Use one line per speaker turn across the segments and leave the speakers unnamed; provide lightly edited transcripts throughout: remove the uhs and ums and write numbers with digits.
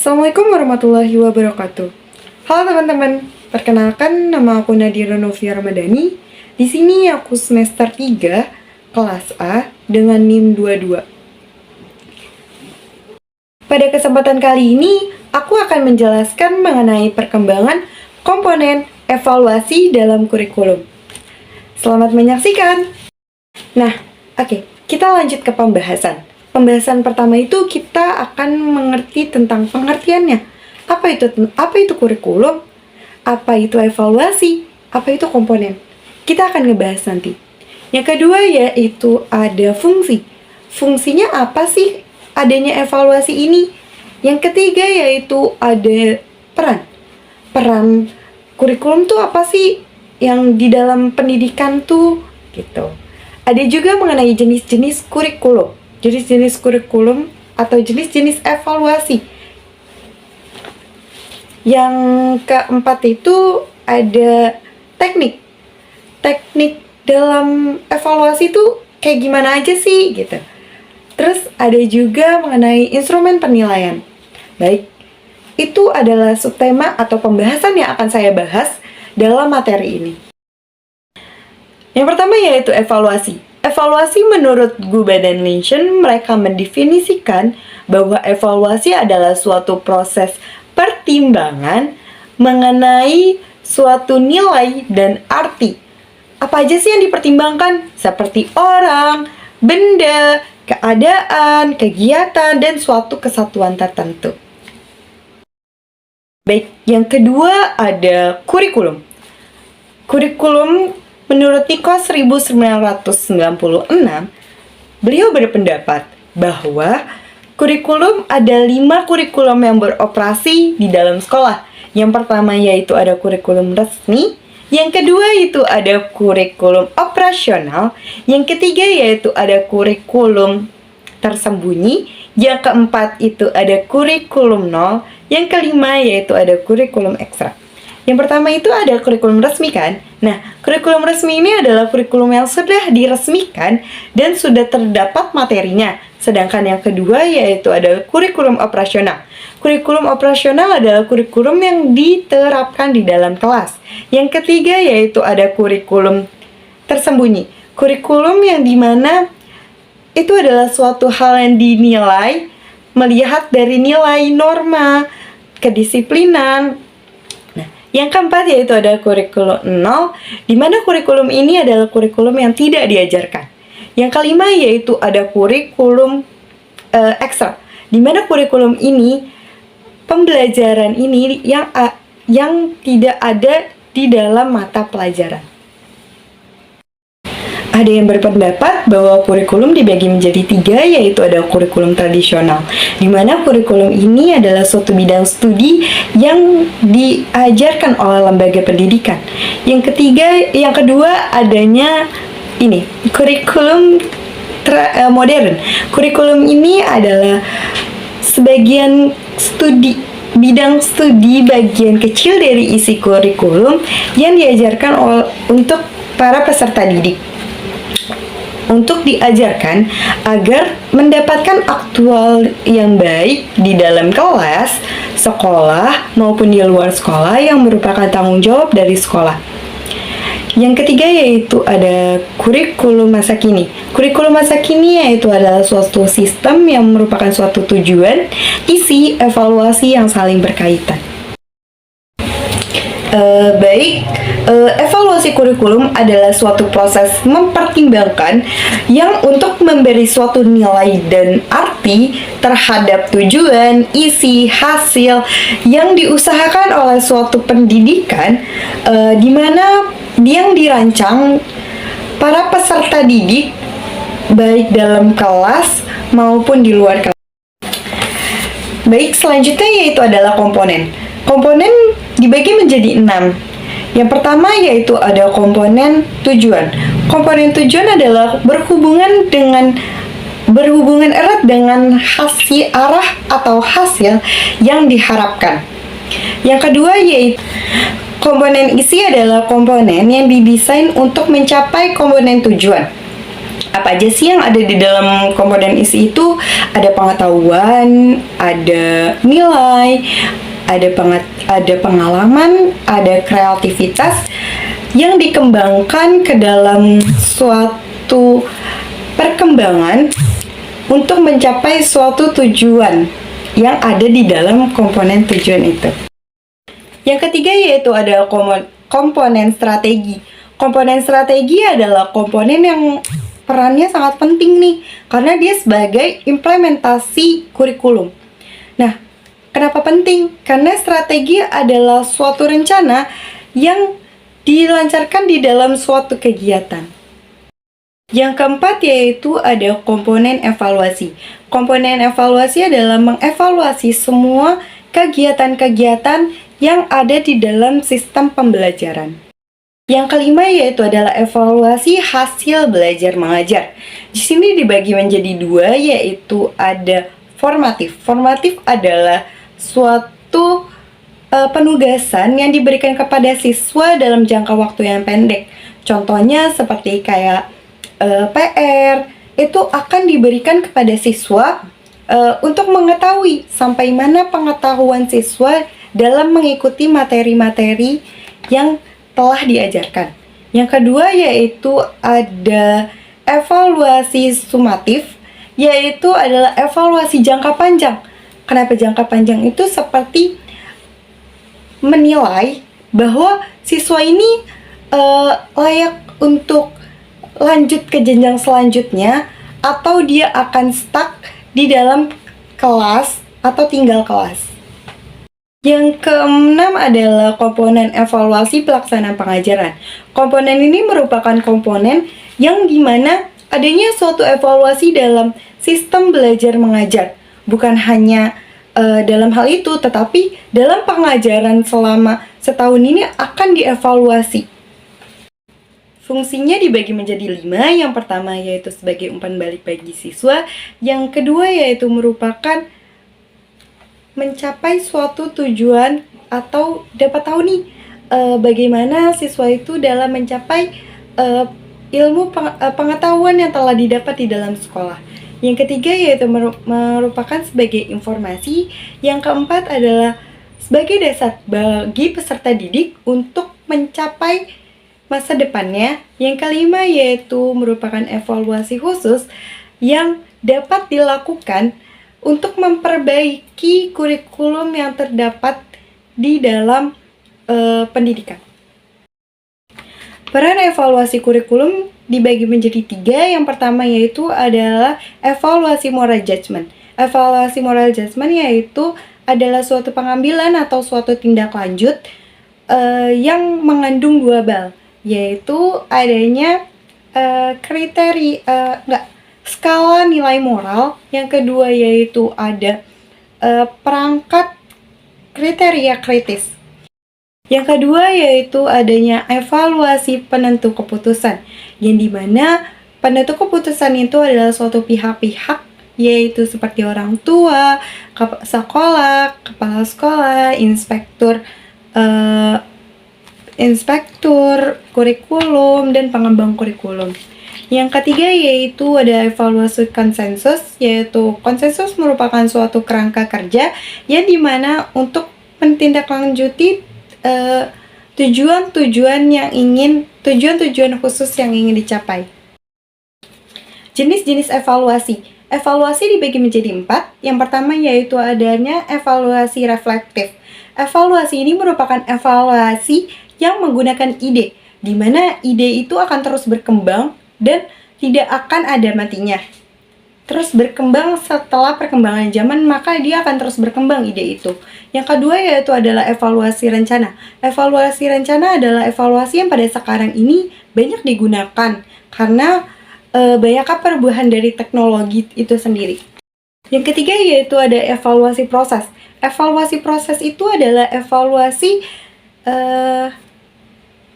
Assalamualaikum warahmatullahi wabarakatuh. Halo teman-teman, perkenalkan nama aku Nadira Novia Ramadhani. Di sini aku semester 3, kelas A dengan NIM 22. Pada kesempatan kali ini, aku akan menjelaskan mengenai perkembangan komponen evaluasi dalam kurikulum. Selamat menyaksikan. Nah, oke, kita lanjut ke pembahasan. Pembahasan pertama itu kita akan mengerti tentang pengertiannya. Apa itu kurikulum? Apa itu evaluasi? Apa itu komponen? Kita akan ngebahas nanti. Yang kedua yaitu ada fungsi. Fungsinya apa sih adanya evaluasi ini? Yang ketiga yaitu ada peran. Peran kurikulum tuh apa sih yang di dalam pendidikan tuh gitu. Ada juga mengenai jenis-jenis kurikulum. Jenis-jenis kurikulum atau jenis-jenis evaluasi. Yang keempat itu ada teknik. Teknik dalam evaluasi itu kayak gimana aja sih gitu. Terus ada juga mengenai instrumen penilaian. Baik, itu adalah subtema atau pembahasan yang akan saya bahas dalam materi ini. Yang pertama yaitu evaluasi. Evaluasi menurut Guba dan Linchen, mereka mendefinisikan bahwa evaluasi adalah suatu proses pertimbangan mengenai suatu nilai dan arti. Apa aja sih yang dipertimbangkan? Seperti orang, benda, keadaan, kegiatan, dan suatu kesatuan tertentu. Baik, yang kedua ada kurikulum. Kurikulum menurut Nikos 1996, beliau berpendapat bahwa kurikulum ada 5 kurikulum yang beroperasi di dalam sekolah. Yang pertama yaitu ada kurikulum resmi, yang kedua itu ada kurikulum operasional, yang ketiga yaitu ada kurikulum tersembunyi, yang keempat itu ada kurikulum nol, yang kelima yaitu ada kurikulum ekstra. Yang pertama itu ada kurikulum resmi kan? Nah, kurikulum resmi ini adalah kurikulum yang sudah diresmikan dan sudah terdapat materinya. Sedangkan yang kedua yaitu ada kurikulum operasional. Kurikulum operasional adalah kurikulum yang diterapkan di dalam kelas. Yang ketiga yaitu ada kurikulum tersembunyi. Kurikulum yang dimana itu adalah suatu hal yang dinilai melihat dari nilai norma, kedisiplinan. Yang keempat yaitu ada kurikulum nol, di mana kurikulum ini adalah kurikulum yang tidak diajarkan. Yang kelima yaitu ada kurikulum ekstra, di mana kurikulum ini, pembelajaran ini yang tidak ada di dalam mata pelajaran. Ada yang berpendapat bahwa kurikulum dibagi menjadi 3, yaitu ada kurikulum tradisional, di mana kurikulum ini adalah suatu bidang studi yang diajarkan oleh lembaga pendidikan. Yang kedua adanya ini, kurikulum modern. Kurikulum ini adalah sebagian bidang studi bagian kecil dari isi kurikulum yang diajarkan untuk para peserta didik, untuk diajarkan agar mendapatkan aktual yang baik di dalam kelas, sekolah, maupun di luar sekolah yang merupakan tanggung jawab dari sekolah. Yang ketiga yaitu ada kurikulum masa kini. Kurikulum masa kini yaitu adalah suatu sistem yang merupakan suatu tujuan, isi, evaluasi yang saling berkaitan. Evaluasi kurikulum adalah suatu proses mempertimbangkan yang untuk memberi suatu nilai dan arti terhadap tujuan, isi, hasil yang diusahakan oleh suatu pendidikan, di mana yang dirancang para peserta didik baik dalam kelas maupun di luar kelas. Baik, selanjutnya yaitu adalah komponen. Komponen dibagi menjadi 6. Yang pertama yaitu ada komponen tujuan. Komponen tujuan adalah berhubungan erat dengan arah atau hasil yang diharapkan. Yang kedua yaitu komponen isi adalah komponen yang didesain untuk mencapai komponen tujuan. Apa aja sih yang ada di dalam komponen isi itu? Ada pengetahuan, ada nilai, ada pengalaman, ada kreativitas yang dikembangkan ke dalam suatu perkembangan untuk mencapai suatu tujuan yang ada di dalam komponen tujuan itu. Yang ketiga yaitu ada komponen strategi. Komponen strategi adalah komponen yang perannya sangat penting nih, karena dia sebagai implementasi kurikulum. Nah, kenapa penting? Karena strategi adalah suatu rencana yang dilancarkan di dalam suatu kegiatan. Yang keempat yaitu ada komponen evaluasi. Komponen evaluasi adalah mengevaluasi semua kegiatan-kegiatan yang ada di dalam sistem pembelajaran. Yang kelima yaitu adalah evaluasi hasil belajar mengajar. Di sini dibagi menjadi dua, yaitu ada formatif. Formatif adalah suatu penugasan yang diberikan kepada siswa dalam jangka waktu yang pendek. Contohnya seperti kayak PR, itu akan diberikan kepada siswa untuk mengetahui sampai mana pengetahuan siswa dalam mengikuti materi-materi yang telah diajarkan. Yang kedua yaitu ada evaluasi sumatif, yaitu adalah evaluasi jangka panjang. Kenapa jangka panjang? Itu seperti menilai bahwa siswa ini layak untuk lanjut ke jenjang selanjutnya atau dia akan stuck di dalam kelas atau tinggal kelas. Yang keenam adalah komponen evaluasi pelaksanaan pengajaran. Komponen ini merupakan komponen yang dimana adanya suatu evaluasi dalam sistem belajar mengajar. Bukan hanya dalam hal itu, tetapi dalam pengajaran selama setahun ini akan dievaluasi. Fungsinya dibagi menjadi 5. Yang pertama yaitu sebagai umpan balik bagi siswa. Yang kedua yaitu merupakan mencapai suatu tujuan atau dapat tahu nih bagaimana siswa itu dalam mencapai ilmu pengetahuan yang telah didapat di dalam sekolah. Yang ketiga yaitu merupakan sebagai informasi. Yang keempat adalah sebagai dasar bagi peserta didik untuk mencapai masa depannya. Yang kelima yaitu merupakan evaluasi khusus yang dapat dilakukan untuk memperbaiki kurikulum yang terdapat di dalam pendidikan. Peran evaluasi kurikulum dibagi menjadi 3. Yang pertama yaitu adalah evaluasi moral judgment. Evaluasi moral judgment yaitu adalah suatu pengambilan atau suatu tindak lanjut yang mengandung 2 hal, yaitu adanya skala nilai moral. Yang kedua yaitu ada perangkat kriteria kritis. Yang kedua yaitu adanya evaluasi penentu keputusan, yang dimana penentu keputusan itu adalah suatu pihak-pihak, yaitu seperti orang tua, sekolah, kepala sekolah, inspektur kurikulum, dan pengembang kurikulum. Yang ketiga yaitu ada evaluasi konsensus, yaitu konsensus merupakan suatu kerangka kerja yang dimana untuk menindaklanjuti tujuan-tujuan khusus yang ingin dicapai. Jenis-jenis evaluasi. Evaluasi dibagi menjadi 4. Yang pertama yaitu adanya evaluasi reflektif. Evaluasi ini merupakan evaluasi yang menggunakan ide, di mana ide itu akan terus berkembang dan tidak akan ada matinya. Terus berkembang setelah perkembangan zaman, maka dia akan terus berkembang ide itu. Yang kedua yaitu adalah evaluasi rencana. Evaluasi rencana adalah evaluasi yang pada sekarang ini banyak digunakan karena banyaknya perubahan dari teknologi itu sendiri. Yang ketiga yaitu ada evaluasi proses. Evaluasi proses itu adalah evaluasi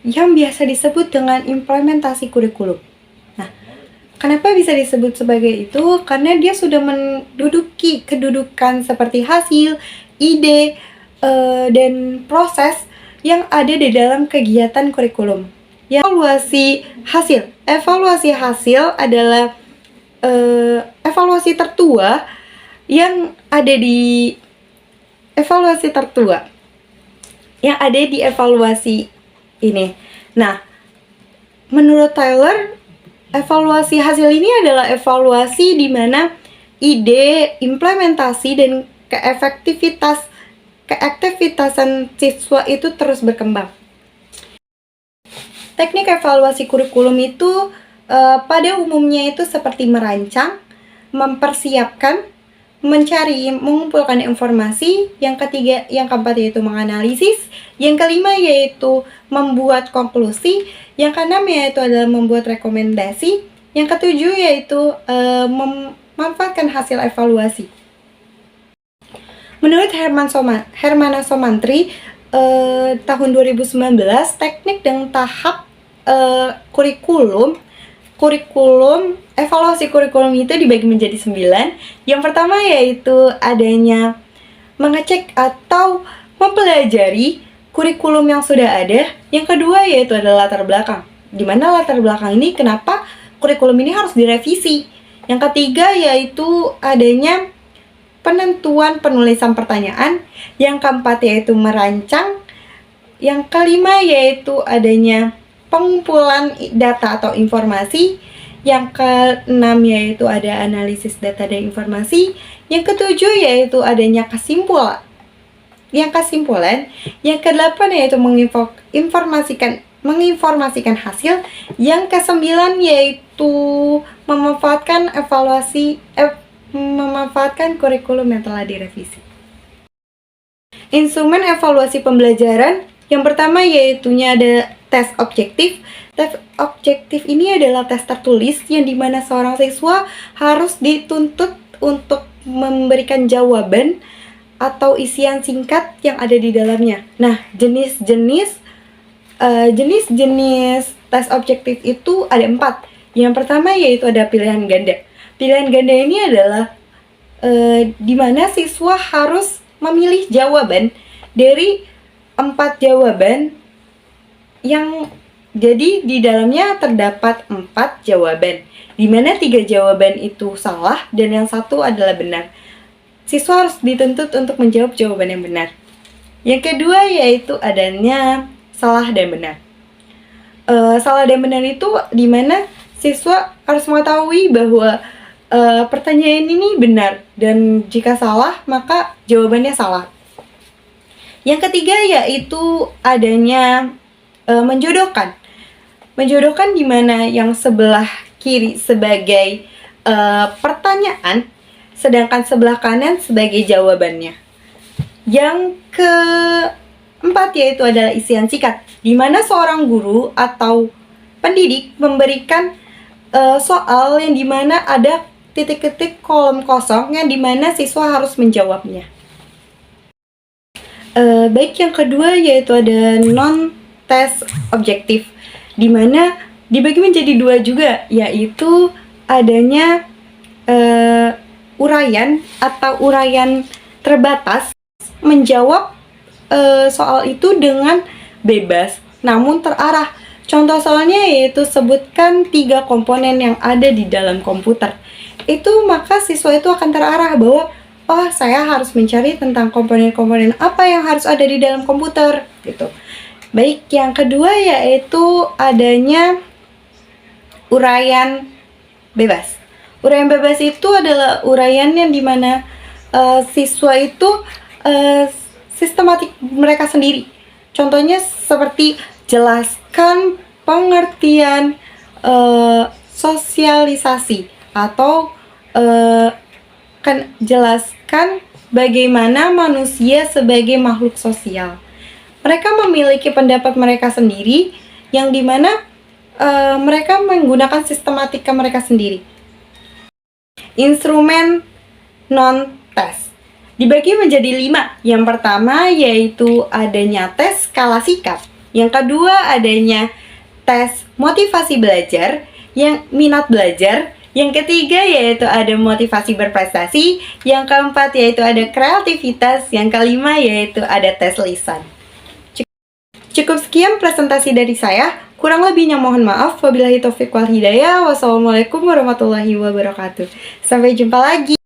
yang biasa disebut dengan implementasi kurikulum. Kenapa bisa disebut sebagai itu? Karena dia sudah menduduki kedudukan seperti hasil, ide, dan proses yang ada di dalam kegiatan kurikulum. Evaluasi hasil. Evaluasi hasil adalah evaluasi tertua yang ada di evaluasi ini. Nah, menurut Tyler, evaluasi hasil ini adalah evaluasi di mana ide, implementasi, dan keaktivitasan siswa itu terus berkembang. Teknik evaluasi kurikulum itu pada umumnya itu seperti merancang, mempersiapkan, mencari, mengumpulkan informasi. Yang keempat yaitu menganalisis. Yang kelima yaitu membuat konklusi. Yang keenam yaitu adalah membuat rekomendasi. Yang ketujuh yaitu memanfaatkan hasil evaluasi. Menurut Hermana Somantri, tahun 2019, teknik dan tahap evaluasi kurikulum itu dibagi menjadi 9. Yang pertama yaitu adanya mengecek atau mempelajari kurikulum yang sudah ada. Yang kedua yaitu adalah latar belakang. Di mana latar belakang ini kenapa kurikulum ini harus direvisi. Yang ketiga yaitu adanya penentuan penulisan pertanyaan. Yang keempat yaitu merancang. Yang kelima yaitu adanya pengumpulan data atau informasi. Yang keenam yaitu ada analisis data dan informasi. Yang ketujuh yaitu adanya kesimpulan. Yang kedelapan yaitu menginformasikan hasil. Yang kesembilan yaitu memanfaatkan kurikulum yang telah direvisi. Instrumen evaluasi pembelajaran yang pertama yaitunya ada tes objektif. Tes objektif ini adalah tes tertulis yang dimana seorang siswa harus dituntut untuk memberikan jawaban atau isian singkat yang ada di dalamnya. Nah, jenis-jenis tes objektif itu ada 4. Yang pertama yaitu ada pilihan ganda. Pilihan ganda ini adalah dimana siswa harus memilih jawaban dari 4 jawaban yang jadi di dalamnya terdapat 4 jawaban, di mana 3 jawaban itu salah dan yang 1 adalah benar. Siswa harus dituntut untuk menjawab jawaban yang benar. Yang kedua yaitu adanya salah dan benar. Salah dan benar itu di mana siswa harus mengetahui bahwa pertanyaan ini benar dan jika salah maka jawabannya salah. Yang ketiga yaitu adanya menjodohkan. Menjodohkan di mana yang sebelah kiri sebagai pertanyaan, sedangkan sebelah kanan sebagai jawabannya. Yang keempat yaitu adalah isian singkat, di mana seorang guru atau pendidik memberikan soal yang dimana ada titik-titik kolom kosong yang dimana siswa harus menjawabnya. Baik, yang kedua yaitu ada non-tes objektif, di mana dibagi menjadi 2 juga, yaitu adanya uraian atau uraian terbatas menjawab soal itu dengan bebas namun terarah. Contoh soalnya yaitu sebutkan 3 komponen yang ada di dalam komputer. Itu maka siswa itu akan terarah bahwa oh, saya harus mencari tentang komponen-komponen apa yang harus ada di dalam komputer gitu. Baik, yang kedua yaitu adanya uraian bebas. Uraian bebas itu adalah uraian yang dimana siswa itu sistematik mereka sendiri. Contohnya seperti jelaskan pengertian sosialisasi atau jelaskan bagaimana manusia sebagai makhluk sosial. Mereka memiliki pendapat mereka sendiri yang dimana mereka menggunakan sistematika mereka sendiri. Instrumen non-tes dibagi menjadi 5. Yang pertama yaitu adanya tes skala sikap. Yang kedua adanya tes motivasi belajar, yang minat belajar. Yang ketiga yaitu ada motivasi berprestasi. Yang keempat yaitu ada kreativitas. Yang kelima yaitu ada tes lisan. Cukup sekian presentasi dari saya. Kurang lebihnya mohon maaf. Wabillahi taufiq wal hidayah. Wassalamualaikum warahmatullahi wabarakatuh. Sampai jumpa lagi.